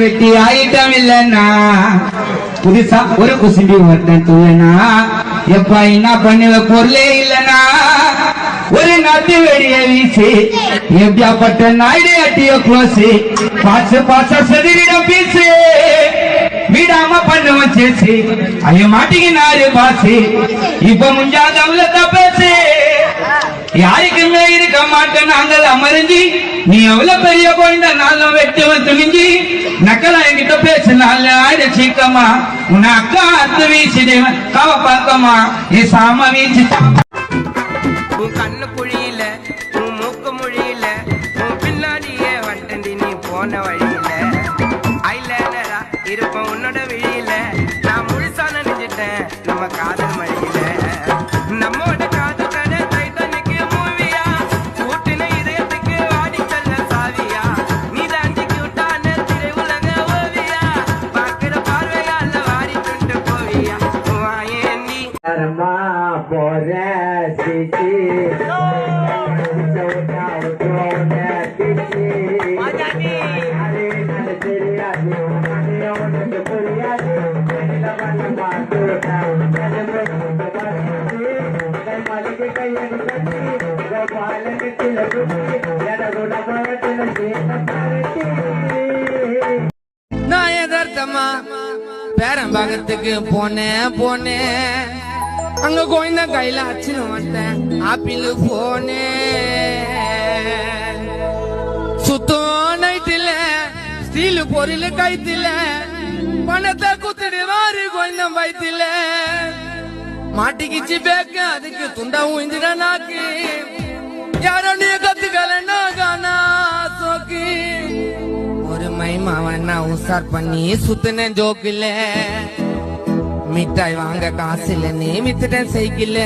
வெட்டி ஆயிட்டம் இல்லன்னா புதுசா ஒரு குசும்பி ஒருத்தன் தூயனா எப்பா என்ன பண்ணுவ பொருளே இல்லனா ஒரு நாட்டு வெடிய வீசி எப்படியாப்பட்ட நாயுடு அட்டியோ க்ளோஸ் பாச சதிரிடம் பீசு விடாம பண்ணுவன் சேசி ஐய மாட்டிக்கினாரு பாசி இப்ப முஞ்சாதவள பேசு யாருக்குமே இருக்க மாட்டேன் நாங்கள் அமர்ந்தி நீ எவ்வளவு பெரிய குழந்தை நாளும் வெட்டுவன் துணிஞ்சி நக்கலா என்கிட்ட பேசினால ஆயிட சீக்கமா உன் அக்கா அத்து வீசிடுவேன் காவ பார்க்கமா நீ சாம வீச்சு உன் கண்ணு குழியில உன் மூக்கு மொழியில உன் பின்னாடியே வட்டண்டி நீ போன வழியில ஐலேனரா இருப்பேன் உன்னோட விழியில நான் முழுசா நினைச்சிட்டேன் நம்ம காதல் மழையில நம்மோட காதல் கதை டைட்டானிக் மூவியா கூட்டின இதயத்துக்கு வாடி செல்ல சாவியா நீ தாண்டி கியூட்டான திரை உலக ஓவியா பார்க்கிற பார்வையால வாடி கொண்டு போவியா வாயேன் நீ போற நான் எதார்த்தமா பேரம்பாக்கத்துக்கு போனேன் அங்க கோயிந்த கையில அச்சுன்னு வந்தேன் ஆப்பிள் போனே சுத்தம் நைட்டில ஸ்டீல் பொருள் கைத்தில பணத்தை குத்துடு வாரு கோயிந்த வயிற்றுல மாட்டிக்கிச்சு பேக்க அதுக்கு துண்டா உயிந்துட நாக்கு யாரோ நீ கத்துக்கலன்னா காணா சோக்கு ஒரு மைமாவன் நான் உசார் பண்ணி சுத்தின ஜோக்கில்ல மிட்டாய் வாங்க காசு இல்ல நீ வித்துட்டேன் சைக்கிள்